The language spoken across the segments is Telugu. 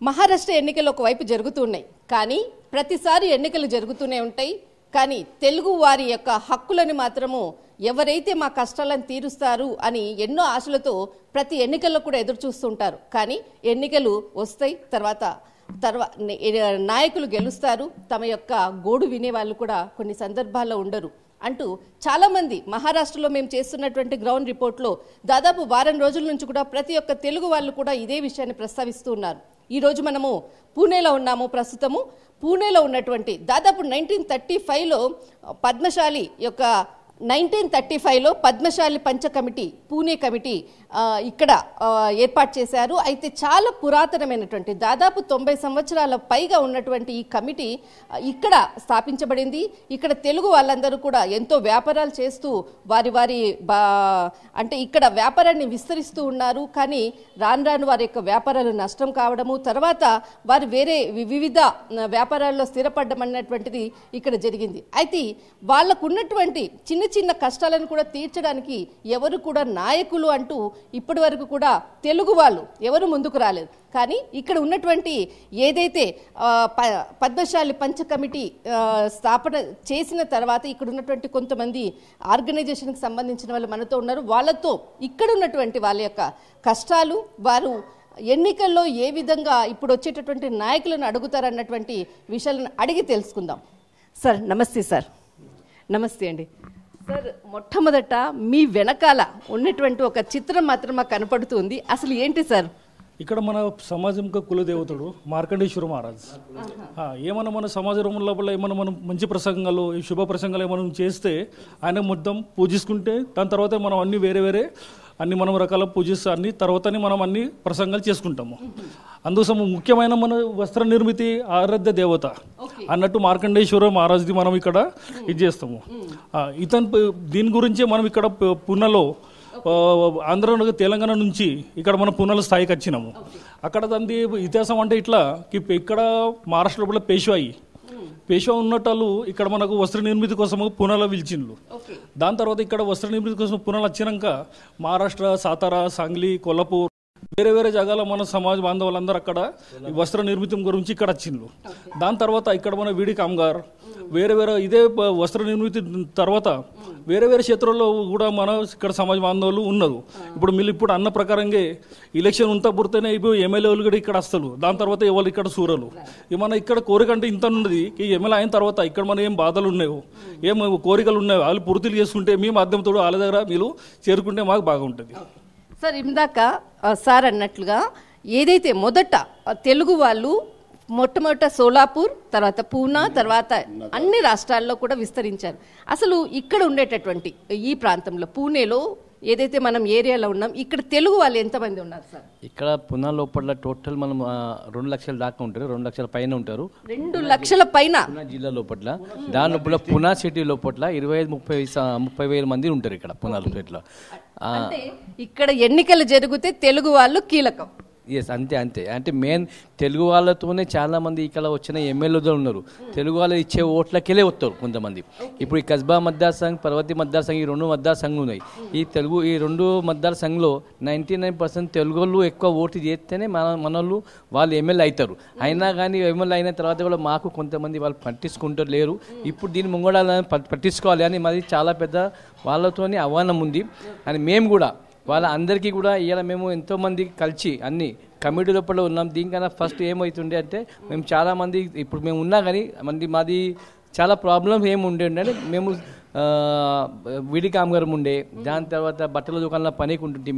మహారాష్ట్ర ఎన్నికలు ఒకవైపు జరుగుతున్నాయి, కానీ ప్రతిసారి ఎన్నికలు జరుగుతూనే ఉంటాయి. కానీ తెలుగు వారి యొక్క హక్కులను మాత్రము ఎవరైతే మా కష్టాలను తీరుస్తారు అని ఎన్నో ఆశలతో ప్రతి ఎన్నికల్లో కూడా ఎదురు చూస్తుంటారు. కానీ ఎన్నికలు వస్తాయి, తర్వాత నాయకులు గెలుస్తారు, తమ యొక్క గోడు వినే వాళ్ళు కూడా కొన్ని సందర్భాల్లో ఉండరు అంటూ చాలామంది మహారాష్ట్రలో మేము చేస్తున్నటువంటి గ్రౌండ్ రిపోర్ట్లో దాదాపు వారం రోజుల నుంచి కూడా ప్రతి ఒక్క తెలుగు వాళ్ళు కూడా ఇదే విషయాన్ని ప్రస్తావిస్తూ ఉన్నారు. ఈరోజు మనము పూణేలో ఉన్నాము. ప్రస్తుతము పూణేలో ఉన్నటువంటి దాదాపు 1935లో పద్మశాలి యొక్క 1935లో పద్మశాలి పంచ కమిటీ పూణే కమిటీ ఇక్కడ ఏర్పాటు చేశారు. అయితే చాలా పురాతనమైనటువంటి దాదాపు 90 సంవత్సరాల పైగా ఉన్నటువంటి ఈ కమిటీ ఇక్కడ స్థాపించబడింది. ఇక్కడ తెలుగు వాళ్ళందరూ కూడా ఎంతో వ్యాపారాలు చేస్తూ వారి అంటే ఇక్కడ వ్యాపారాన్ని విస్తరిస్తూ ఉన్నారు. కానీ రాను వారి యొక్క వ్యాపారాలు నష్టం కావడము, తర్వాత వారు వేరే వివిధ వ్యాపారాల్లో స్థిరపడడం అన్నటువంటిది ఇక్కడ జరిగింది. అయితే వాళ్ళకు ఉన్నటువంటి చిన్న చిన్న కష్టాలను కూడా తీర్చడానికి ఎవరు కూడా నాయకులు అంటూ ఇప్పటి వరకు కూడా తెలుగు వాళ్ళు ఎవరు ముందుకు రాలేదు. కానీ ఇక్కడ ఉన్నటువంటి ఏదైతే పద్మశాలి పంచ కమిటీ స్థాపన చేసిన తర్వాత ఇక్కడ ఉన్నటువంటి కొంతమంది ఆర్గనైజేషన్కి సంబంధించిన వాళ్ళు మనతో ఉన్నారు. వాళ్ళతో ఇక్కడ ఉన్నటువంటి వాళ్ళ యొక్క కష్టాలు, వారు ఎన్నికల్లో ఏ విధంగా ఇప్పుడు వచ్చేటటువంటి నాయకులను అడుగుతారన్నటువంటి విషయాలను అడిగి తెలుసుకుందాం. సార్ నమస్తే. సార్ నమస్తే అండి. సార్ మొట్టమొదట మీ వెనకాల ఉన్నటువంటి ఒక చిత్రం మాత్రం మాకు కనపడుతుంది. అసలు ఏంటి సార్? ఇక్కడ మన సమాజం కులదేవతడు మార్కండేశ్వర మహారాజ్. ఏమన్నా మన సమాజం లోపల ఏమన్నా మనం మంచి ప్రసంగాలు, శుభ ప్రసంగాలు ఏమైనా చేస్తే ఆయన మొత్తం పూజిస్తుంటే దాని తర్వాత మనం అన్ని వేరే అన్ని మనం రకాల పూజిస్తే అన్ని తర్వాతనే మనం అన్ని ప్రసంగాలు చేసుకుంటాము. అందుకోసం ముఖ్యమైన మన వస్త్ర నిర్మితి ఆరాధ్య దేవత అన్నట్టు మార్కండేశ్వర మహారాజ్ది మనం ఇక్కడ ఇది చేస్తాము. దీని గురించే మనం ఇక్కడ పూణేలో ఆంధ్ర తెలంగాణ నుంచి ఇక్కడ మనం పూణేలో స్థాయికి వచ్చినాము. అక్కడ దాని ఇతిహాసం అంటే ఇట్లా ఇక్కడ మహారాష్ట్ర లోపల పేష్వా ఉన్నట్టు ఇక్కడ మనకు వస్త్ర నిర్మితి కోసం పూణేలో పిలిచిండ్రు. దాని తర్వాత ఇక్కడ వస్త్ర నిర్మితి కోసం పూణేలో వచ్చినాక మహారాష్ట్ర, సాతారా, సాంగ్లీ, కొల్లాపూర్ వేరే జాగాలో మన సమాజ బాంధవులందరూ అక్కడ వస్త్ర నిర్మితం గురించి ఇక్కడ వచ్చిండ్రు. దాని తర్వాత ఇక్కడ మన వీడి కామ్గార్ వేరే ఇదే వస్త్ర నిర్మితి తర్వాత వేరే క్షేత్రాల్లో కూడా మన ఇక్కడ సమాజ బాంధవులు ఉన్నారు. ఇప్పుడు అన్న ప్రకారంగా ఎలక్షన్ ఉంతా పుడితేనే ఇప్పుడు ఎమ్మెల్యేలు కూడా ఇక్కడ వస్తారు. దాని తర్వాత ఎవరు ఇక్కడ సూరలు మన ఇక్కడ కోరిక అంటే ఇంత ఉన్నది. ఈ ఎమ్మెల్యే అయిన తర్వాత ఇక్కడ మన ఏం బాధలు ఉన్నాయో, ఏం కోరికలు ఉన్నాయో వాళ్ళు పూర్తిలు చేసుకుంటే మీ మాధ్యమంతో వాళ్ళ దగ్గర మీరు చేరుకుంటే మాకు బాగుంటుంది. సార్ ఇందాక సార్ అన్నట్లుగా ఏదైతే మొదట తెలుగు వాళ్ళు మొట్టమొదట సోలాపూర్, తర్వాత పూనా, తర్వాత అన్ని రాష్ట్రాల్లో కూడా విస్తరించారు. అసలు ఇక్కడ ఉండేటటువంటి ఈ ప్రాంతంలో పూణేలో ఏదైతే మనం ఏరియాలో ఉన్నాం, ఇక్కడ తెలుగు వాళ్ళు ఎంతమంది ఉన్నారు సార్? ఇక్కడ పునా లోపల టోటల్ మనం 2 లక్షల దాకా ఉంటారు, 2 లక్షల పైన ఉంటారు. 2 లక్షల పైన పునా జిల్లా లోపల. దాని లోపల పునా సిటీ లోపల 25-30 వేల మంది ఉంటారు ఇక్కడ పునా లోపల. ఇక్కడ ఎన్నికలు జరిగితే తెలుగు వాళ్ళు కీలకం. ఎస్, అంతే అంటే మెయిన్ తెలుగు వాళ్ళతోనే చాలా మంది ఇక్కడ వచ్చిన ఎమ్మెల్యేలు ఉన్నారు. తెలుగు వాళ్ళు ఇచ్చే ఓట్లకెళ్ళే వస్తారు కొంతమంది. ఇప్పుడు ఈ కస్బా మతదార్ సంఘ్, పర్వతి మతదార్ సంఘ్, ఈ 2 మతదార్ సంఘాలు ఉన్నాయి. ఈ 2 మతదార్ సంఘంలో 99% తెలుగు వాళ్ళు ఎక్కువ ఓటు చేస్తేనే మనోళ్ళు వాళ్ళు ఎమ్మెల్యే అవుతారు. అయినా కానీ ఎమ్మెల్యే అయిన తర్వాత కూడా మాకు కొంతమంది వాళ్ళు పట్టించుకుంటారు లేరు. ఇప్పుడు దీన్ని ముంగడాలని పట్టించుకోవాలి అని మాది చాలా పెద్ద వాళ్ళతోనే ఆహ్వానం ఉంది. అని మేము కూడా వాళ్ళ అందరికీ కూడా ఇవాళ మేము ఎంతోమంది కలిసి అన్ని కమిటీ లోపల ఉన్నాం. దీనికన్నా ఫస్ట్ ఏమవుతుండే అంటే మేము చాలామంది ఇప్పుడు మేము ఉన్నా కానీ మాది చాలా ప్రాబ్లమ్స్ ఏమి ఉండే అంటే మేము వీడి కామగారం ఉండే, దాని తర్వాత బట్టల దుకాణంలో పనికి ఉంటుంటే,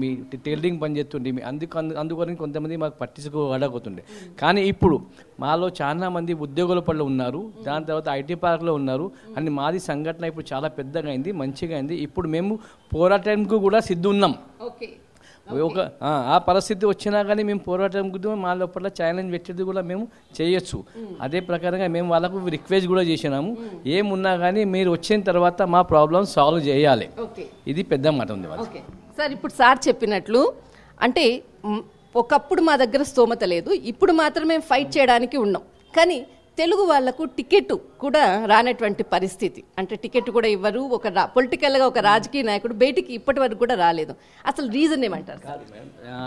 టైలరింగ్ పని చేస్తుంటే, అందుకని కొంతమంది మాకు పట్టించుకోవడకపోతుండే. కానీ ఇప్పుడు మాలో చాలా మంది ఉద్యోగుల పనులు ఉన్నారు, దాని తర్వాత ఐటీ పార్క్లో ఉన్నారు. అని మాది సంఘటన ఇప్పుడు చాలా పెద్దగా అయింది, మంచిగా అయింది. ఇప్పుడు మేము పోరాటానికి కూడా సిద్ధం ఉన్నాం. ఆ పరిస్థితి వచ్చినా కానీ మేము పోరాటం మా లోపల ఛాలెంజ్ పెట్టేది కూడా మేము చేయొచ్చు. అదే ప్రకారంగా మేము వాళ్ళకు రిక్వెస్ట్ కూడా చేసినాము, ఏమున్నా కానీ మీరు వచ్చిన తర్వాత మా ప్రాబ్లమ్ సాల్వ్ చేయాలి. ఇది పెద్ద మాట ఉంది వాళ్ళకి. సార్ ఇప్పుడు సార్ చెప్పినట్లు అంటే ఒకప్పుడు మా దగ్గర స్తోమత లేదు, ఇప్పుడు మాత్రమే ఫైట్ చేయడానికి ఉన్నాం. కానీ తెలుగు వాళ్లకు టికెట్ కూడా రానటువంటి పరిస్థితి, అంటే టికెట్ కూడా ఇవ్వరు. పొలిటికల్గా ఒక రాజకీయ నాయకుడు బయటికి ఇప్పటి వరకు కూడా రాలేదు. అసలు రీజన్ ఏమంటారు?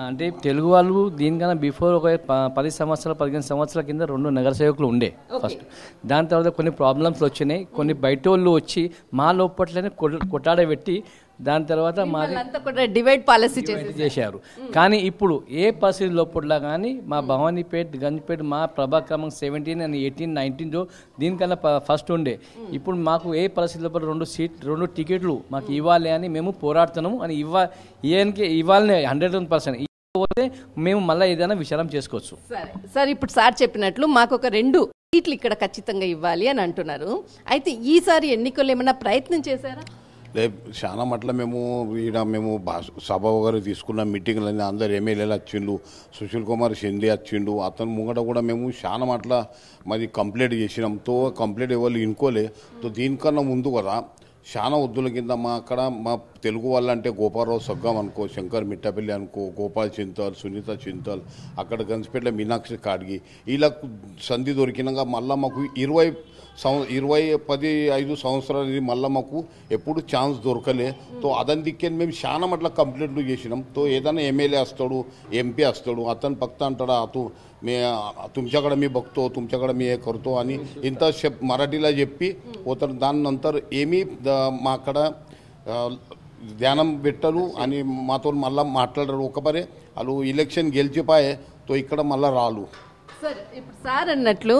అంటే తెలుగు వాళ్ళు దీనికన్నా బిఫోర్ ఒక 10 సంవత్సరాలు 15 సంవత్సరాల కింద 2 నగర సేవకులు ఉండే ఫస్ట్. దాని తర్వాత కొన్ని ప్రాబ్లమ్స్ వచ్చినాయి, కొన్ని బయట వాళ్ళు వచ్చి మా లోపట్లనే కొట్టాడబెట్టి దాని తర్వాత డివైడ్ పాలసీ చేశారు. కానీ ఇప్పుడు ఏ పరిస్థితి లోపల కానీ మా భవానీపేట్ గంజ్పేట్ మా ప్రభాక్రమం 17 and 18 19 దీనికన్నా ఫస్ట్ ఉండే. ఇప్పుడు మాకు ఏ పరిస్థితి లోపల 2 టికెట్లు మాకు ఇవ్వాలి అని మేము పోరాడుతున్నాము. అని ఇవ్వాలని 100% పోతే మేము మళ్ళీ ఏదైనా విచారం చేసుకోవచ్చు. సార్ ఇప్పుడు సార్ చెప్పినట్లు మాకు ఒక 2 సీట్లు ఇక్కడ ఖచ్చితంగా ఇవ్వాలి అని అంటున్నారు. అయితే ఈసారి ఎన్నికల్లో ఏమైనా ప్రయత్నం చేశారా? చాలా మట్ల మేము సభ గారు తీసుకున్న మీటింగ్లన్నీ అందరు ఎమ్మెల్యేలు వచ్చిండు, సుశీల్ కుమార్ షిండే వచ్చిండు, అతను ముంగట కూడా మేము చాలా మట్ల మరి కంప్లైంట్ చేసినాం. కంప్లైంట్ ఎవరు ఇనుకోలే. దీనికన్నా ముందు కదా చాలా వద్దుల కింద మా తెలుగు వాళ్ళంటే గోపాలరావు సగ్గం అనుకో, శంకర్ మిట్టపల్లి అనుకో, గోపాల్ చింతల్, సునీత చింతల్, అక్కడ గంజ్పేట మీనాక్షి కాడ్గి, వీళ్ళకు సంధి దొరికినాక మళ్ళీ మాకు 15 సంవత్సరాలు మళ్ళీ మాకు ఎప్పుడు ఛాన్స్ దొరకలే. అదని దిక్కేని మేము చాలా మట్ల కంప్లైంట్లు చేసినాం. ఏదైనా ఎమ్మెల్యే వస్తాడు, ఎంపీ వస్తాడు, అతను పక్త అంటాడా तुमच्याकडे मी बघतो, तुमच्याकडे मी हे करतो आणि इंत मराठीला చెప్పి పోతారు. దాని నంతర్ ఏమీ మాక్కడ ధ్యానం పెట్టరు అని మాతో మళ్ళీ మాట్లాడరు. ఒకపరే వాళ్ళు ఎలక్షన్ గెలిచిపోయే ఇక్కడ మళ్ళీ రాలు. సార్ ఇప్పుడు సార్ అన్నట్లు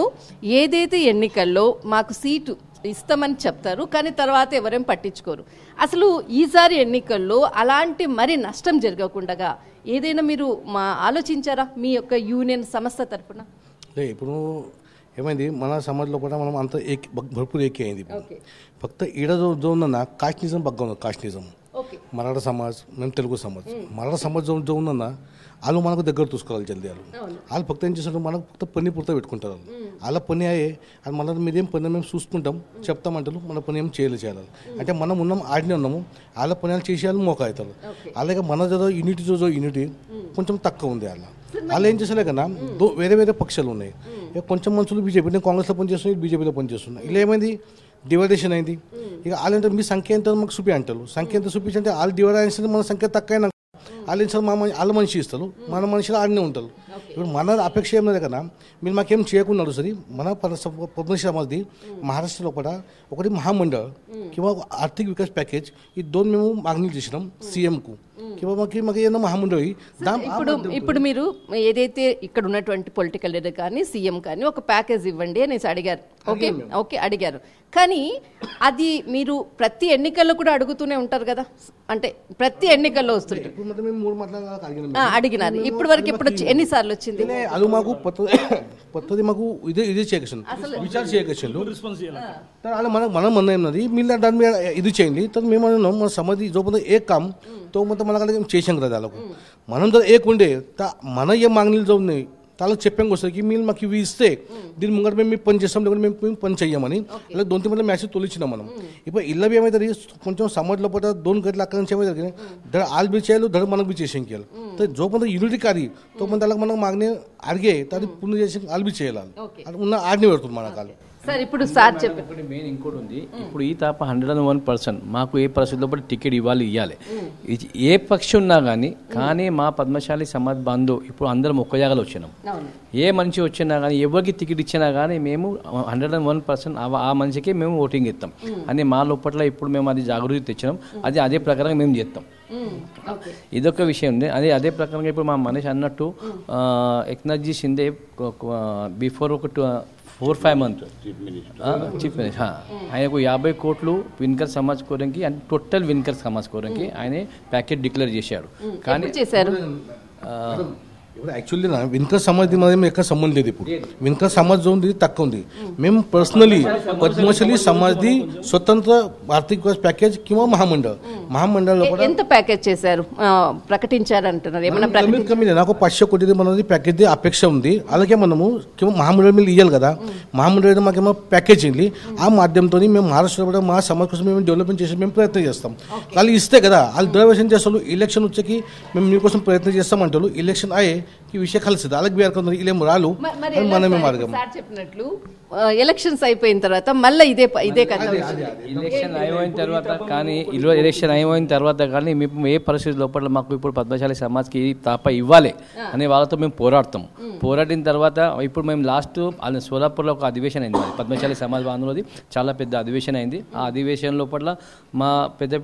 ఏదైతే ఎన్నికల్లో మాకు సీటు ఇస్తామని చెప్తారు, కానీ తర్వాత ఎవరేం పట్టించుకోరు. అసలు ఈసారి ఎన్నికల్లో అలాంటి మరి నష్టం జరగకుండా ఏదైనా మీరు ఆలోచించారా మీ యొక్క యూనియన్ సంస్థ తరఫున? ఇప్పుడు ఏమైంది, మన సమాజంలో కూడా మనం అంత భरपूर ఏకీ అయింది. ఫక్త ఈడ जो ఉందన్న కాస్టిజం బగ్గా ఉంది. కాస్టిజం మరాఠా సమాజ్, మేము తెలుగు సమాజ్, మరాఠా సమాజ్ जो ఉందన్న వాళ్ళు మనకు దగ్గర చూసుకోవాలి జల్దీ. వాళ్ళు ఫక్త ఏం చేస్తారు, మనకు ఫక్త పని పూర్తిగా పెట్టుకుంటారు. వాళ్ళ పని అయ్యే అది మన మీదేం పని మేము చూసుకుంటాం చెప్తామంటారు, మన పని ఏం చేయాలి. అంటే మనం ఉన్నాం ఆడినే ఉన్నాము, వాళ్ళ పని వాళ్ళు చేసేయాలి మోక అవుతారు. అలాగే మన యూనిటీ కొంచెం తక్కువ ఉంది. వాళ్ళు ఏం చేసలే కదా వేరే పక్షాలు ఉన్నాయి. కొంచెం మనుషులు బీజేపీ, నేను కాంగ్రెస్లో పనిచేస్తున్నాయి, బీజేపీలో పనిచేస్తున్నాయి. ఇలా ఏమైంది డివైడేషన్ అయింది. ఇక వాళ్ళంటే మీ సంఖ్య ఎంత మాకు చూపి అంటారు. సంఖ్య ఎంత చూపించంటే వాళ్ళు డివైడ్ అయిన మన సంఖ్య తక్కువ, వాళ్ళ మనిషి ఇస్తారు, మన మనుషులు ఆడనే ఉంటారు. ఇప్పుడు మన అపేక్ష ఏం లేదు కదా, మీరు మాకేం చేయకున్నాడు సరే. మన పద్మశ్రీ సమాజ్ది महाराष्ट्र కూడా ఒకటి महामंडळ किंवा आर्थिक विकास पॅकेज ఈ 2 మేము మాగ్నీ చేసినాం సీఎంకు किंवा మాకు ఏదైనా महामंडळ. ఇప్పుడు మీరు ఏదైతే ఇక్కడ ఉన్నటువంటి పొలిటికల్ లీడర్ కానీ సీఎం కానీ ఒక ప్యాకేజ్ ఇవ్వండి అనేసి అడిగారు. ఓకే అడిగారు, కానీ అది మీరు ప్రతి ఎన్నికల్లో కూడా అడుగుతూనే ఉంటారు కదా, అంటే ప్రతి ఎన్నికల్లో వస్తుంటారు. అడిగినారు ఇప్పటి వరకు ఎన్నిసార్లు వచ్చింది? అది మాకు కొత్తది మాకు ఇదే చేయకషన్ విచార చేయకషన్ మనం మన ఏమన్నది మీరు దాని మీద ఇది చేయండి. తర్వాత మేము మన సమాధి జోపద ఏ కామ్ तो मतलब मला చేసాం కదా వాళ్ళకు. మనం ఏక ఉండే మన ఏ మాగ్నీలు ఉన్నాయి వాళ్ళకి చెప్పాం వస్తుంది కి మీరు మాకు ఇవి ఇస్తే దీని ముంగట మేము పని చేస్తాం, లేకపోతే మేము పని చెయ్యమని ఇలా 2-3 మంది మ్యాచెస్ తొలిచ్చినాం మనం. ఇప్పుడు ఇళ్ళవి ఏమవుతుంది, కొంచెం సమాజంలో పూట 2 గంటల అక్కడి నుంచి ఏమవుతుంది ధర వాళ్ళు బి చేయాలి, ధర మనకు బి చేసేం చేయాలి. जो पण युनिटी కాదు तो पण त्याला మనం మాగ్నే అడిగే దాన్ని పూర్ణ చేసి వాళ్ళు బి చేయాలి. అది ఉన్న ఆడిని పెడుతుంది మన కాళ్ళు. సార్ ఇప్పుడు సార్ చెప్పండి, మెయిన్ ఇంకోటి ఉంది. ఇప్పుడు ఈ తాప 101% మాకు ఏ పరిస్థితుల్లో కూడా టికెట్ ఇవ్వాలి. ఏ పక్షి ఉన్నా కానీ మా పద్మశాలి సమాజ్ బంధు ఇప్పుడు అందరం ఒక్క జాగాలో వచ్చినాం. ఏ మనిషి వచ్చినా కానీ ఎవరికి టికెట్ ఇచ్చినా కానీ మేము 101% ఆ మనిషికి మేము ఓటింగ్ ఇస్తాం అని మా లోపల ఇప్పుడు మేము అది జాగృతి తెచ్చినాం. అదే ప్రకారంగా మేము చేస్తాం. ఇదొక విషయం ఉంది. అదే ప్రకారంగా ఇప్పుడు మా మనిషి అన్నట్టు ఏక్నాథ్జీ షిండే బిఫోర్ ఒక 4-5 months చీఫ్ మినిస్టర్ ఆయనకు 50 కోట్లు విన్కర్ సమాజ్ కోరంకి అండ్ టోటల్ విన్కర్ సమాజ్ కోరంకి ఆయన ప్యాకేజ్ డిక్లేర్ చేశాడు. కానీ చేశారు ఇప్పుడు యాక్చువల్లీ విన్కర్ సమాజ్ది మనం ఎక్కడ సంబంధం లేదు. ఇప్పుడు విన్కర్ సమాజ్ जो ఉంది తక్కువ ఉంది. మేము పర్సనలీ పద్మశాలి సమాజ్ది స్వతంత్ర ఆర్థిక వికాస్ ప్యాకేజ్ కింద మహామండळ ఎంత ప్యాకేజ్ చేశారు ప్రకటించారు అంటున్నారు. ఏమన్నా కమిటీ నాకు 500 కోటి మనది ప్యాకేజ్ అపేక్ష ఉంది. అలాగే మనము మహామండळ మీద ఇవ్వాలి కదా, మహామండळ మాకేమో ప్యాకేజ్ ఇవ్వాలి. ఆ మాధ్యమంతో మేము మహారాష్ట్రలో కూడా మా సమాజ్ కోసం మేము డెవలప్మెంట్ చేసి మేము ప్రయత్నం చేస్తాం. వాళ్ళు ఇస్తే కదా వాళ్ళు డెవలప్మెంట్ చేస్తారు. ఎలక్షన్ వచ్చేకి మేము మీకోసం ప్రయత్నం చేస్తామంటారు. ఎలక్షన్ అయ్యే कि ఈ విషయం కలిసి అలాగే బీఆర్ ఇలా రాళ్ళు మరి అని మనమే మార్గం సార్ చెప్పినట్లు ఎలక్షన్స్ అయిపోయిన తర్వాత మళ్ళీ ఇదే కథ ఎలక్షన్ అయిపోయిన తర్వాత కానీ ఎలక్షన్ అయిపోయిన తర్వాత కానీ మేము ఏ పరిస్థితి లోపల మాకు ఇప్పుడు పద్మశాలి సమాజ్కి తాప ఇవ్వాలి అనే వాళ్ళతో మేము పోరాడతాం. పోరాడిన తర్వాత ఇప్పుడు మేము లాస్ట్ సోలాపూర్లో ఒక అధివేశం అయింది, పద్మశాలి సమాజ్ బాంధవులది చాలా పెద్ద అధివేశం అయింది. ఆ అధివేశం లోపల మా పెద్ద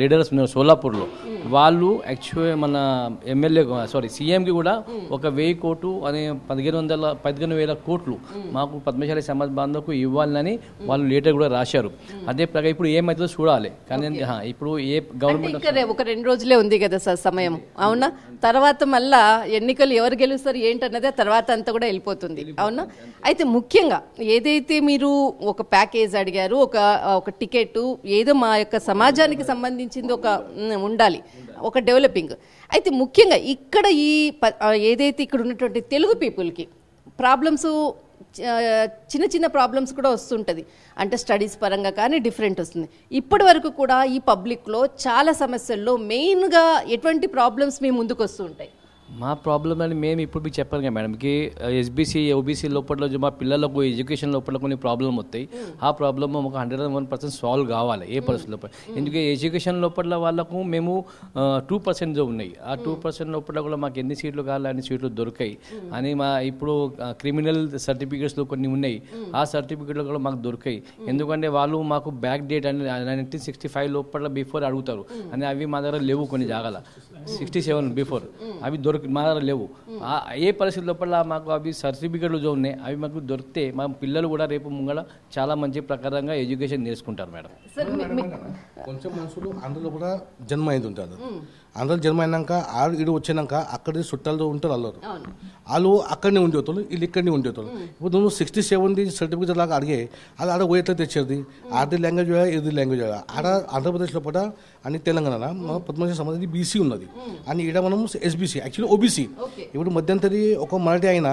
లీడర్స్ ఉన్నారు సోలాపూర్లో, వాళ్ళు యాక్చువల్ మన ఎమ్మెల్యే సీఎంకి కూడా ఒక 1000 కోట్లు అనే 15,000 కోట్లు మాకు పద్మశాలి సమాజ్ బాంధవుకు ఇవ్వాలని వాళ్ళు లేటర్ కూడా రాశారు. అదే ప్రకారం ఇప్పుడు ఏమైతుందో చూడాలి. కానీ ఇప్పుడు ఏ గవర్నమెంట్ ఒక 2 రోజులే ఉంది కదా సార్ సమయం, అవునా? తర్వాత మళ్ళా ఎన్నికలు ఎవరు గెలుస్తారు ఏంటన్నదే తర్వాత అంతా కూడా వెళ్ళిపోతుంది, అవునా? అయితే ముఖ్యంగా ఏదైతే మీరు ఒక ప్యాకేజ్ అడిగారు, ఒక టికెట్ ఏదో మా యొక్క సమాజానికి సంబంధించింది ఒక ఉండాలి, ఒక డెవలపింగ్. అయితే ముఖ్యంగా ఇక్కడ ఏదైతే ఇక్కడ ఉన్నటువంటి తెలుగు పీపుల్కి ప్రాబ్లమ్స్ చిన్న ప్రాబ్లమ్స్ కూడా వస్తుంటుంది, అంటే స్టడీస్ పరంగా కానీ డిఫరెంట్ వస్తుంది. ఇప్పటి వరకు కూడా ఈ పబ్లిక్లో చాలా సమస్యల్లో మెయిన్గా ఎటువంటి ప్రాబ్లమ్స్ మీ ముందుకు వస్తూ ఉంటాయి? మా ప్రాబ్లం అని మేము ఇప్పుడు మీకు చెప్పాను కదా మేడంకి, ఎస్బీసీ ఓబీసీ లోపల మా పిల్లలకు ఎడ్యుకేషన్ లోపల కొన్ని ప్రాబ్లం వస్తాయి. ఆ ప్రాబ్లమ్ ఒక 101% సాల్వ్ కావాలి ఏ పరిస్థితి లోపల. ఎందుకంటే ఎడ్యుకేషన్ లోపల వాళ్ళకు మేము 2% ఉన్నాయి. ఆ 2% లోపల కూడా మాకు ఎన్ని సీట్లు కావాలి అన్ని సీట్లు దొరికాయి అని మా ఇప్పుడు క్రిమినల్ సర్టిఫికేట్స్లో కొన్ని ఉన్నాయి, ఆ సర్టిఫికేట్లు కూడా మాకు దొరికాయి. ఎందుకంటే వాళ్ళు మాకు బ్యాక్ డేట్ అని 1965 లోపల బిఫోర్ అడుగుతారు అని, అవి మా దగ్గర లేవు కొన్ని జాగాల 67 బిఫోర్ అవి మా దగ్గర లేవు. ఏ పరిస్థితి లోపల మాకు అవి సర్టిఫికెట్లు ఉన్నాయి, అవి మాకు దొరికితే మా పిల్లలు కూడా రేపు ముంగడ చాలా మంచి ప్రకారంగా ఎడ్యుకేషన్ నేర్చుకుంటారు మేడం. కొంచెం మనుషులు అందులో కూడా జన్మ అయింది ఉంటారు, అందులో జన్మ అయినాక ఇడు వచ్చినాక అక్కడి చుట్టాలు ఉంటారు వాళ్ళు అక్కడనే ఉండేవాళ్ళు, వీళ్ళు ఇక్కడనే ఉండేవాళ్ళు. ఇప్పుడు నువ్వు 67 సర్టిఫికేట్ లాగా అడిగే అది ఆడ పోయేట్లా తెచ్చేది, ఆర్ది లాంగ్వేజ్ ఇది లాంగ్వేజ్ ఆడ ఆంధ్రప్రదేశ్లో కూడా అని తెలంగాణ మన పద్మశాలి సమాజ్ బీసీ ఉన్నది అని ఈడ మనం ఎస్బీసీ యాక్చువల్లీ ఓబీసీ. ఇప్పుడు మధ్యంతరి ఒక మరాఠీ అయినా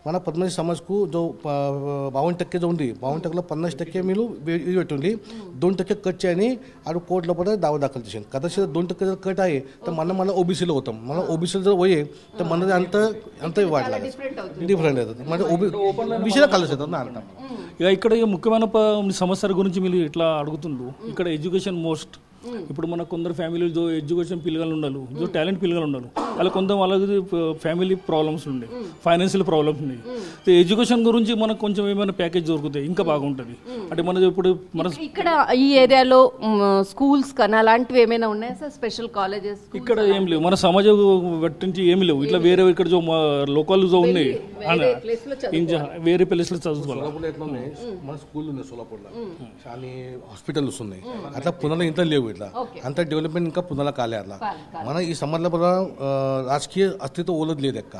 మన పద్మశాలి समाज को जो 52% जो ఉంది 52%లో 50% మీరు ఇది పెట్టుంది, 2% कट చేయని ఆడు కోర్టులో కూడా దావా దాఖలు చేసింది. కథ 2% కట్ అయ్యి మన ఓబీసీలో అవుతాం, మన ఓబీసీలో పోయి మనది అంత ఇవ్వాలి డిఫరెంట్ అవుతుంది, మన ఓబీసీలో కలిసి అవుతుంది అంటాం. ఇక ఇక్కడ ముఖ్యమైన సమస్యల గురించి మీరు ఇట్లా అడుగుతుండ్రు. ఇక్కడ ఎడ్యుకేషన్ మోస్ట్ ఇప్పుడు మన కొందరు ఫ్యామిలీలో ఎడ్యుకేషన్ పిల్లలు ఉండాలి, జో టాలెంట్ పిల్లలు ఉండాలి, అలా వాళ్ళకి ఫ్యామిలీ ప్రాబ్లమ్స్ ఉన్నాయి, ఫైనాన్షియల్ ప్రాబ్లమ్స్ ఉన్నాయి. ఎడ్యుకేషన్ గురించి మనకు కొంచెం ఏమైనా ప్యాకేజ్ దొరుకుతాయి ఇంకా బాగుంటుంది. అంటే మన ఇప్పుడు మన ఇక్కడ ఈ ఏరియాలో స్కూల్స్ కానీ అలాంటివి ఏమైనా ఉన్నాయా సార్, స్పెషల్ కాలేజెస్? ఇక్కడ ఏం లేవు, మన సమాజం బట్టి ఏమి లేవు. ఇట్లా వేరే ఇక్కడ జో లోకల్ జో ఉన్నాయి వేరే ప్లేస్లో చదువుకోవాలి. మన స్కూల్ ఉన్నాయి సోలాపూర్లో, చాలా హాస్పిటల్స్ ఉన్నాయి, అట్లా పునః ఇంత లేవు, ఇట్లా అంత డెవలప్మెంట్ ఇంకా పునః కాలే. అట్లా మన ఈ సమాజంలో రాజకీయ అస్తిత్వం ఓలదు లేదు ఎక్క,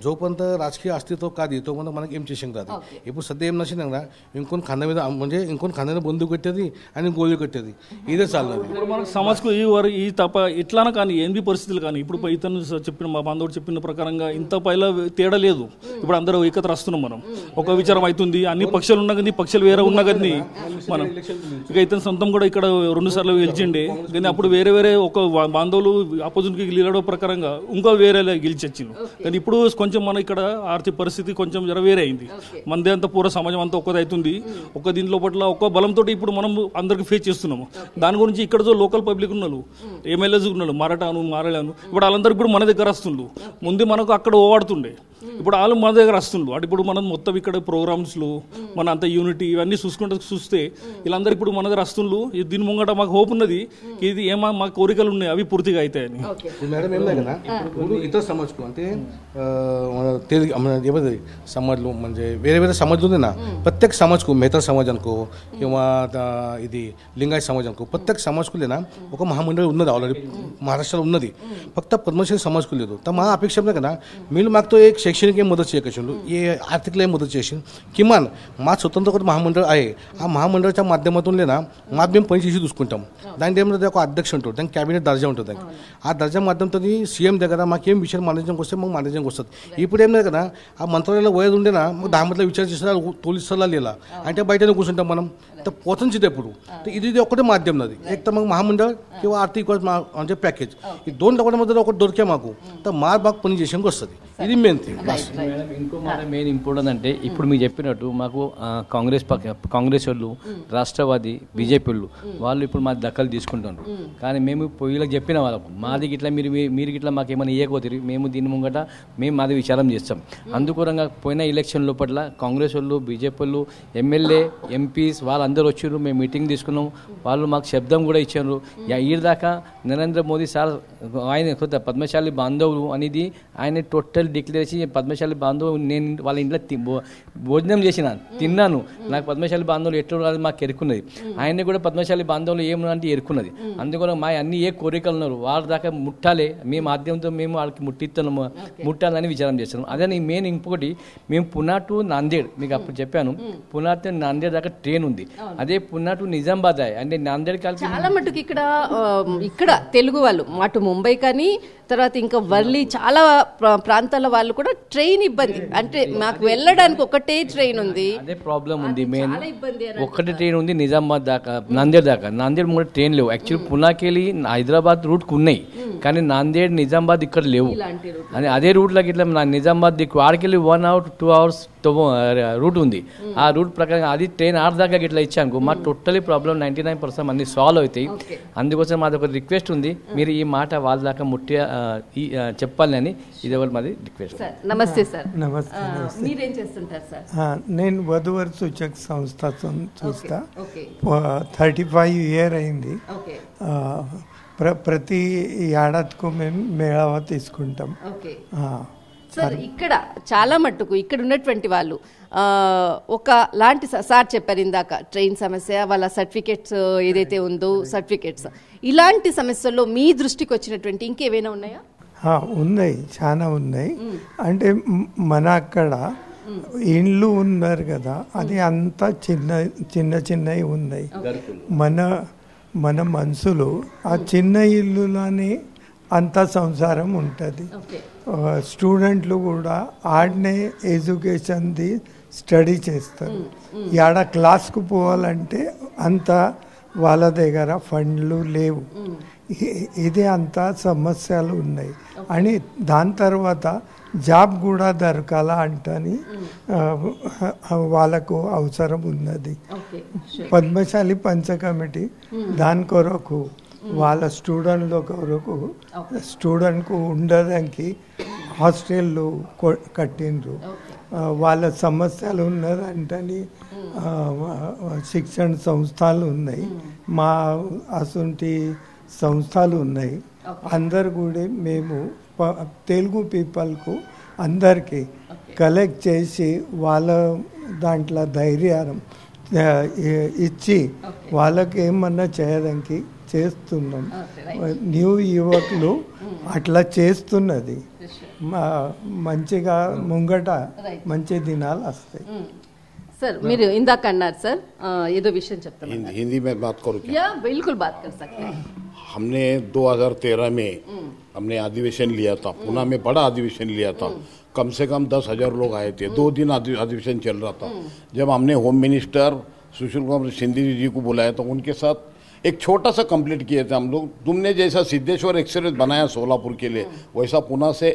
జోపంత రాజకీయ అస్తిత్వం కాదు తో మనకి ఏం చేసింది రాదు. ఇప్పుడు సద్య ఏం నచ్చింది కదా, ఇంకొని ఖండ మీద అంటే ఇంకొని ఖండ బంధువు కట్టేది అని గోళీ కట్టేది, ఇదే చాలు. ఇప్పుడు మనకు సమాజకు ఈ తప్ప ఇట్లానా కానీ ఏంది పరిస్థితులు కానీ ఇప్పుడు ఇతను చెప్పిన మా బాంధవుడు చెప్పిన ప్రకారంగా ఇంత పైలా తేడా లేదు. ఇప్పుడు అందరూ ఏకత్ర వస్తున్నాం, మనం ఒక విచారం అవుతుంది, అన్ని పక్షాలు ఉన్నా కానీ పక్షాలు వేరే ఉన్నా కానీ మనం ఇక ఇతను సొంతం కూడా ఇక్కడ 2 సార్లు గెలిచిండే, కానీ అప్పుడు వేరే ఒక బాంధవులు ఆపోజిట్కి గెలవడం ప్రకారంగా ఇంకో వేరే గెలిచొచ్చింది. కానీ ఇప్పుడు కొంచెం మన ఇక్కడ ఆర్థిక పరిస్థితి కొంచెం వేరే అయింది, మందే అంతా పూర సమాజం అంతా ఒక్కది అవుతుంది, ఒక దీనిలో పట్ల ఒక్క బలంతో ఇప్పుడు మనం అందరికి ఫేస్ చేస్తున్నాము. దాని గురించి ఇక్కడ లోకల్ పబ్లిక్ ఉన్నారు, ఎమ్మెల్యేస్ ఉన్నారు, మారటాను ఇప్పుడు వాళ్ళందరూ ఇప్పుడు మన దగ్గర వస్తుండ్రు. ముందు మనకు అక్కడ ఓవాడుతుండే, ఇప్పుడు వాళ్ళు మన దగ్గర వస్తుండ్రు. అంటే ఇప్పుడు మనం మొత్తం ఇక్కడ ప్రోగ్రామ్స్లు మన అంత యూనిటీ ఇవన్నీ చూస్తే వీళ్ళందరూ ఇప్పుడు మన దగ్గర వస్తుండ్రు. దీని ముంగట మాకు హోప్ ఉన్నది, ఇది మా కోరికలు ఉన్నాయి అవి పూర్తిగా అవుతాయని. మేడం ఏం కదా ఇప్పుడు ఇతర సమాజ్కు అంటే సమాజ్లు म्हणजे వేరే సమాజ్లు ఉన్నాయి ना, प्रत्येक समाज को मेहतर समाजांको किंवा ఇది లింగాయత్ సమాజంకు प्रत्येक समाजకు లేనా ఒక మహామండలి ఉన్నది, ఆల్రెడీ మహారాష్ట్రలో ఉన్నది, फक्त पद्मशाली समाजకు లేదు. तर మా అపేక్ష కదా మీరు మాకు एक शैक्षणिक मदत చేయకూడదు, ఏ ఆర్థిక मदत చేసి किमान మా స్వతంత్ర महामंडळ आहे, ఆ महामंडळाच्या माध्यमातून లేనా మాకు మేము పనిచేసి చూసుకుంటాం, దాని నాందేడ్లో ఒక అధ్యక్ష ఉంటాడు, దానికి క్యాబినెట్ దర్జా ఉంటుంది దానికి. ఆ దర్జా మాధ్యమంతో సీఎం దగ్గర మాకేం విషయాలు మానేజ్మెంట్కి వస్తే మాకు మానేజ్మెంట్కి వస్తుంది. ఇప్పుడు ఏం లేదు కదా, ఆ మంత్రాలయంలో పోయేది ఉండేనా మాకు దామట్లో విచారణ చేసినా తోలిస్తారా లేదా అంటే బయటనే కూర్చుంటాం మనం పోతుంది. ఎప్పుడు ఇది ఒకటే మాధ్యమం అది एक तर मग महामंडळ किंवा आर्थिक म्हणजे पॅकेज ఈ 2 రకాల ఒకటి దొరికే మాకు మార్ బాగా పని చేసేందుకు వస్తుంది. ఇది మెయిన్ థింగ్. మేడం ఇంకో మాట మెయిన్ ఇంపార్టెంట్ అంటే ఇప్పుడు మీకు చెప్పినట్టు మాకు కాంగ్రెస్ వాళ్ళు, రాష్ట్రవాది, బీజేపీ వాళ్ళు ఇప్పుడు మా దక్కలు తీసుకుంటున్నారు. కానీ మేము వీళ్ళకి చెప్పిన వాళ్ళకు మాది గిట్లా మీరు గిట్లా మాకు ఏమైనా ఇవ్వకపోతే మేము దీని ముంగట మేము మాది విచారం చేస్తాం. అందుకోరంగా పోయిన ఎలక్షన్ లోపల కాంగ్రెస్ వాళ్ళు, బీజేపీ వాళ్ళు, ఎమ్మెల్యే, ఎంపీస్ వాళ్ళందరూ వచ్చారు. మేము మీటింగ్ తీసుకున్నాం. వాళ్ళు మాకు శబ్దం కూడా ఇచ్చారు. ఈ దాకా నరేంద్ర మోదీ సార్ ఆయన కొత్త పద్మశాలి బాంధవులు అనేది ఆయన టోటల్ డిక్లేర్ చేసి పద్మశాలి బాంధవులు నేను వాళ్ళ ఇంట్లో భోజనం చేసిన తిన్నాను. నాకు పద్మశాలి బాంధవులు ఎట్లా మాకు ఎరుకున్నది. ఆయన కూడా పద్మశాలి బాంధవులు ఏమంటే ఎరుకున్నది. అందుకని మా అన్ని ఏ కోరికలు ఉన్నారు వాళ్ళ దాకా ముట్టాలి, మీ మాధ్యమంతో మేము వాళ్ళకి ముట్టాలని విచారం చేస్తున్నాం. అదే మెయిన్. ఇంకొకటి మేము పునా టు నాందేడ్ మీకు అప్పుడు చెప్పాను, పునా టు నాందేడ్ దాకా ట్రైన్ ఉంది. అదే పునా టు నిజామాబాద్ అంటే నాందేడ్ కలిసి చాలా మటుకు ఇక్కడ తెలుగు వాళ్ళు అటు ముంబై కానీ తర్వాత ఇంకా వర్లీ చాలా ప్రాంతాల వాళ్ళు కూడా ట్రైన్ ఇబ్బంది. అంటే మాకు వెళ్ళడానికి ఒకటే ట్రైన్ ఉంది, అదే ప్రాబ్లం ఉంది. మెయిన్ ఒకటే ట్రైన్ ఉంది నిజామాబాద్ దాకా, నాందేడ్ దాకా. నాందేడ్ కూడా ట్రైన్ లేవు. యాక్చువల్లీ పునాకి వెళ్ళి హైదరాబాద్ రూట్కి ఉన్నాయి, కానీ నాందేడ్ నిజామాబాద్ ఇక్కడ లేవు. అని అదే రూట్లోకి ఇట్లా నిజామాబాద్ దిక్కు ఆడికెళ్ళి 1 hour 2 hours రూట్ ఉంది. ఆ రూట్ ప్రకారం అది ట్రైన్ దాకా ఇట్లా ఇచ్చాను మా టోటలీ ప్రాబ్లం 99% అన్ని సాల్వ్ అవుతాయి. అందుకోసం మాది ఒక రిక్వెస్ట్ ఉంది, మీరు ఈ మాట వాళ్ళ దాకా చెప్పాలని ఇది మాది రిక్వెస్ట్. నమస్తే సార్. నమస్తే. మీరేం చేస్తుంటారు సార్? నేను వధువర సూచక సంస్థ చూస్తా. 35 years అయింది. ప్రతి ఏడాదికు మేము మేళావా తీసుకుంటాం. సార్ ఇక్కడ చాలా మట్టుకు ఇక్కడ ఉన్నటువంటి వాళ్ళు ఒక లాంటి సార్ చెప్పారు ఇందాక ట్రైన్ సమస్య, వాళ్ళ సర్టిఫికెట్స్ ఏదైతే ఉందో సర్టిఫికెట్స్, ఇలాంటి సమస్యల్లో మీ దృష్టికి వచ్చినటువంటి ఇంకేమైనా ఉన్నాయా? ఉన్నాయి, చాలా ఉన్నాయి. అంటే మన అక్కడ ఇండ్లు ఉన్నారు కదా, అది అంతా చిన్నవి ఉన్నాయి. మన మనుషులు ఆ చిన్న ఇల్లులోనే అంత సంసారం ఉంటుంది. స్టూడెంట్లు కూడా ఆడనే ఎడ్యుకేషన్ది స్టడీ చేస్తారు. ఆడ క్లాస్కు పోవాలంటే అంత వాళ్ళ దగ్గర ఫండ్లు లేవు. ఇది అంతా సమస్యలు ఉన్నాయి. అని దాని తర్వాత జాబ్ కూడా దొరకాల అంటని వాళ్ళకు అవసరం ఉన్నది. పద్మశాలి పంచ కమిటీ దాని కొరకు వాళ్ళ స్టూడెంట్ల కొరకు స్టూడెంట్కు ఉండడానికి హాస్టళ్ళు కట్టిండ్రు. వాళ్ళ సమస్యలు ఉన్నదంటని శిక్షణ సంస్థలు ఉన్నాయి, మా అసంటి సంస్థలు ఉన్నాయి. అందరు కూడా మేము తెలుగు పీపుల్కు అందరికీ కలెక్ట్ చేసి వాళ్ళ దాంట్లో ధైర్యం ఇచ్చి వాళ్ళకి ఏమన్నా చేయడానికి చేస్తున్నాం. న్యూ యువకులు అట్లా చేస్తున్నది. మంచిగా ముంగట మంచి దినాలు వస్తాయి. सर మీరు ఇందాక అన్నారు సార్ ఏదో విషయం చెప్తాను. हिंदी में बात करो क्या? या बिल्कुल बात कर सकते हैं. हमने 2013 में हमने अधिवेशन लिया था, पुणे में बड़ा अधिवेशन लिया था. कम से कम 10,000 लोग आए थे. 2 दिन अधिवेशन चल रहा था. जब हमने होम मिनिस्टर सुशील कुमार शिंदे जी को बुलाया तो उनके साथ एक छोटा सा कंप्लीट किए थे हम लोग. तुमने जैसा सिद्धेश्वर एक्सप्रेस बनाया सोलापुर के लिए, वैसा पुणे से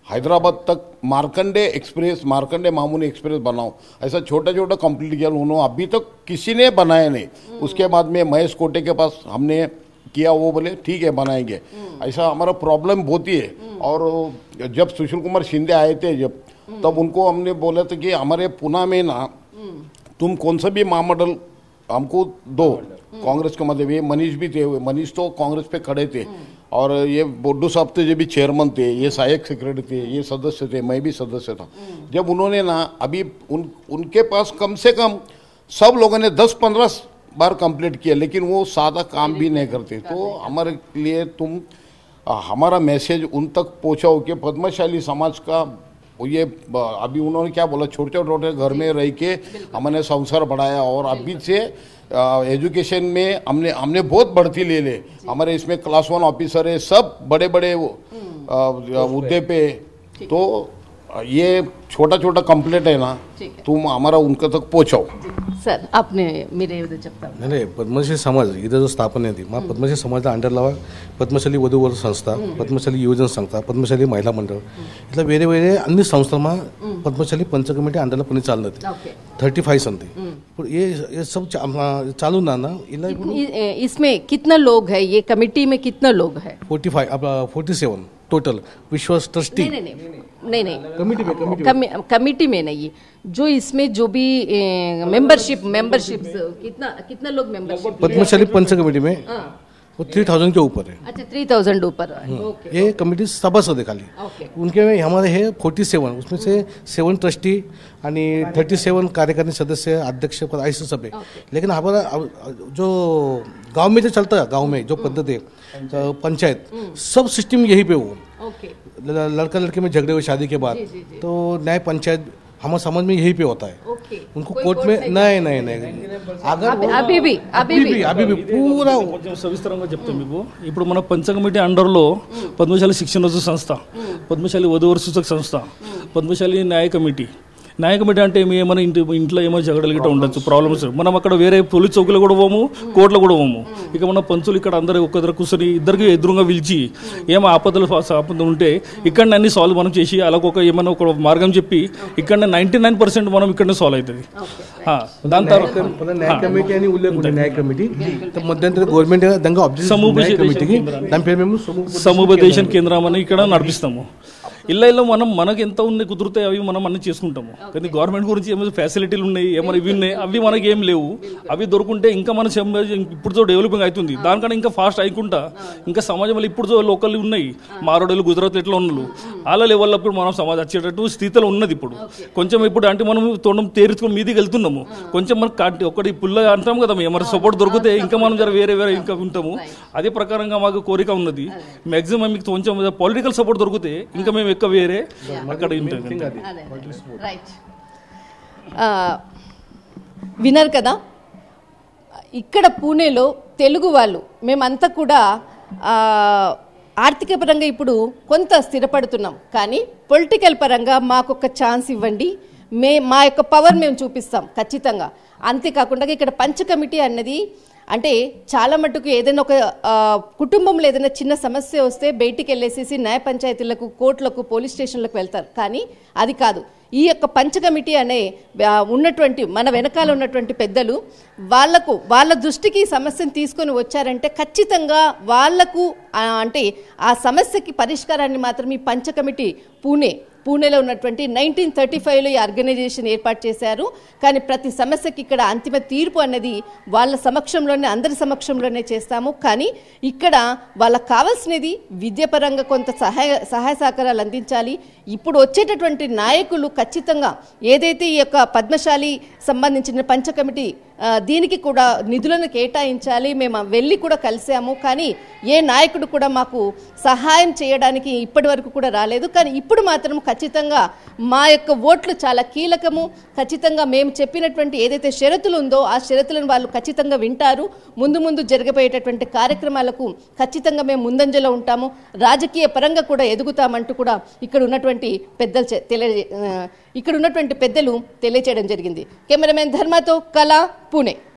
हैदराबाद तक मार्कंडे एक्सप्रेस, मार्कंडे मामूनी एक्सप्रेस बनाओ. ऐसा छोटा छोटा कंप्लीट किया उन्होंने, अभी तक किसी ने बनाया नहीं. उसके बाद में महेश कोटे के पास हमने किया, वो बोले ठीक है बनाएंगे. ऐसा हमारा प्रॉब्लम बहुत ही है. और जब सुशील कुमार शिंदे आए थे तब उनको हमने बोला था कि हमारे पुणे में ना तुम कौन सा भी महामंडल हमको दो. कांग्रेस के मतलब ये मनीष भी थे, मनीष तो कांग्रेस पे खड़े थे. और ये बोड्डू साहब थे जो भी चेयरमैन थे, ये सहायक सेक्रेटरी थे, ये सदस्य थे, मैं भी सदस्य था. जब उन्होंने ना अभी उनके पास कम से कम सब लोगों ने 10-15 बार कंप्लीट किया, लेकिन वो सादा काम भी नहीं करते. तो हमारे लिए तुम हमारा मैसेज उन तक पहुँचाओ कि पद्मशाली समाज का ये अभी उन्होंने क्या बोला, छोटे छोटे घर में रह के हमने संसार बढ़ाया और अभी से एजुकेशन में हमने बहुत बढ़ती ले हमारे इसमें क्लास 1 ऑफिसर है, सब बड़े बड़े उद्दे पे। तो ये छोटा छोटा कंप्लेंट है ना, तुम हमारा उनके तक पहुंचाओ। సార్ आपने మీరే ఏదో చెప్తారు. नाही पद्मश्री समाज इथं जो स्थापना आहे मग पद्मश्री समाजाला अंडरला पद्मशाली वधूवर संस्था, पद्मशाली युवजन संस्था, पद्मशाली महिला मंडळ इथला वेरे वेरे अन्य संस्थांना पद्मशाली पंच कमिटी अंडरला पण चालत 35 संती पण ये सब चालू ना इला इसमें कितना लोग है, ये कमेटी में कितना लोग है? 47 टोटल विश्वास ट्रस्टी नहीं कमेटी में नहीं, जो इसमें जो भी मेंबरशिप कितना लोग मेंबरशिप पद्मशाली पंच कमेटी में वो 3000 के ऊपर है. अच्छा 3000 ऊपर है. ये कमिटी सभासद है खाली. उनके में हमारे है 47, उसमें से 7 ट्रस्टी आणि 37 कार्यकारिणी सदस्य, अध्यक्ष पद ऐसे सब है. लेकिन हमारा जो गांव में जो चलता है, गांव में जो पद्धति है पंचायत, सब सिस्टम यही पे हो. लड़का लड़के में झगड़े हुए शादी के बाद तो न्याय पंचायत हमारे समाज में यही पे होता है. उनको कोर्ट में नहीं अगर अभी भी पूरा కొంచెం సవిస్తరంగా చెప్తాను మీకు. ఇప్పుడు మన పంచ కమిటీ అండర్లో పద్మశాలి శిక్షణోత్సవ సంస్థ, పద్మశాలి వధూవర సూచక సంస్థ, పద్మశాలి న్యాయ కమిటీ. న్యాయ కమిటీ అంటే ఏమైనా ఇంట్లో ఏమో జగడలు గిట్ట ఉండొచ్చు, ప్రాబ్లమ్స్. మనం అక్కడ వేరే పోలీస్ చౌకీలో కూడా పోము, కోర్టులో కూడా పోము. ఇక మన పంచులు ఇక్కడ అందరూ ఒక దగ్గర కూర్చొని ఇద్దరికి ఎదురుగా పిలిచి ఏమో ఆపదలు ఉంటే ఇక్కడ అన్ని సాల్వ్ మనం చేసి అలా ఏమైనా ఒక మార్గం చెప్పి ఇక్కడ 99% మనం ఇక్కడనే సాల్వ్ అవుతుంది. దాని తర్వాత न्याय कमिटी आणि उल्लेख न्याय कमिटी तर मध्यंतरी गव्हर्नमेंट దంగా అబ్జర్వ్ కమిటీకి దాని పేరు మేము సముపదేశన కేంద్రం అని ఇక్కడ నడిపిస్తాము. ఇళ్ళలో మనకి ఎంత ఉంది కుదిరితే అవి మనం అన్ని చేసుకుంటాము. కానీ గవర్నమెంట్ గురించి ఏమైనా ఫెసిలిటీలు ఉన్నాయి, ఏమైనా ఇవి ఉన్నాయి, అవి మనకి ఏం లేవు. అవి దొరుకుంటే ఇంకా మన ఇప్పుడు డెవలపింగ్ అవుతుంది. దానికన్నా ఇంకా ఫాస్ట్ అయ్యకుండా ఇంకా సమాజంలో ఇప్పుడు లోకల్ ఉన్నాయి, మారోడలు గుజరాత్ ఎట్లా ఉన్నారు అలా లెవెల్లో ఇప్పుడు మనం సమాజం వచ్చేటట్టు స్థితిలో ఉన్నది. ఇప్పుడు కొంచెం ఇప్పుడు అంటే మనం తోడం తేరుచుకొని మీదికి వెళ్తున్నాము. కొంచెం మనకు ఒకటి పుల్ల అంటాం కదా, ఏమైనా సపోర్ట్ దొరికితే ఇంకా మనం వేరే ఇంకా ఉంటాము. అదే ప్రకారంగా మాకు కోరిక ఉన్నది. మ్యాక్సిమం మీకు కొంచెం పొలిటికల్ సపోర్ట్ దొరికితే ఇంకా మేము ఎక్కువ వేరే అక్కడ రైట్. వినర్ కదా, ఇక్కడ పూణేలో తెలుగు వాళ్ళు మేమంతా కూడా ఆర్థిక పరంగా ఇప్పుడు కొంత స్థిరపడుతున్నాం. కానీ పొలిటికల్ పరంగా మాకు ఒక ఛాన్స్ ఇవ్వండి, మా యొక్క పవర్ మేము చూపిస్తాం ఖచ్చితంగా. అంతేకాకుండా ఇక్కడ పంచ కమిటీ అన్నది అంటే చాలా మటుకు ఏదైనా ఒక కుటుంబంలో ఏదైనా చిన్న సమస్య వస్తే బయటికి వెళ్ళేసేసి న్యాయ పంచాయతీలకు, కోర్టులకు, పోలీస్ స్టేషన్లకు వెళ్తారు. కానీ అది కాదు. ఈ యొక్క పంచ కమిటీ అనే ఉన్నటువంటి మన వెనకాల ఉన్నటువంటి పెద్దలు వాళ్ళ దృష్టికి సమస్యను తీసుకొని వచ్చారంటే ఖచ్చితంగా వాళ్లకు అంటే ఆ సమస్యకి పరిష్కారాన్ని మాత్రం ఈ పంచ కమిటీ పూణేలో ఉన్నటువంటి 1935లో ఈ ఆర్గనైజేషన్ ఏర్పాటు చేశారు. కానీ ప్రతి సమస్యకి ఇక్కడ అంతిమ తీర్పు అనేది వాళ్ళ సమక్షంలోనే, అందరి సమక్షంలోనే చేస్తాము. కానీ ఇక్కడ వాళ్ళకి కావాల్సినది విద్యాపరంగా కొంత సహాయ సహకారాలు అందించాలి. ఇప్పుడు వచ్చేటటువంటి నాయకులు ఖచ్చితంగా ఏదైతే ఈ యొక్క పద్మశాలి సంబంధించిన పంచ కమిటీ దీనికి కూడా నిధులను కేటాయించాలి. మేము వెళ్ళి కూడా కలిసాము. కానీ ఏ నాయకుడు కూడా మాకు సహాయం చేయడానికి ఇప్పటి వరకు కూడా రాలేదు. కానీ ఇప్పుడు మాత్రం ఖచ్చితంగా మా యొక్క ఓట్లు చాలా కీలకము. ఖచ్చితంగా మేము చెప్పినటువంటి ఏదైతే షరతులు ఉందో ఆ షరతులను వాళ్ళు ఖచ్చితంగా వింటారు. ముందు జరగబోయేటటువంటి కార్యక్రమాలకు ఖచ్చితంగా మేము ముందంజలో ఉంటాము. రాజకీయ పరంగా కూడా ఎదుగుతామంటూ కూడా ఇక్కడ ఉన్నటువంటి పెద్దలు తెలియజేయడం జరిగింది. కెమెరామెన్ ధర్మతో కళ, పూణే.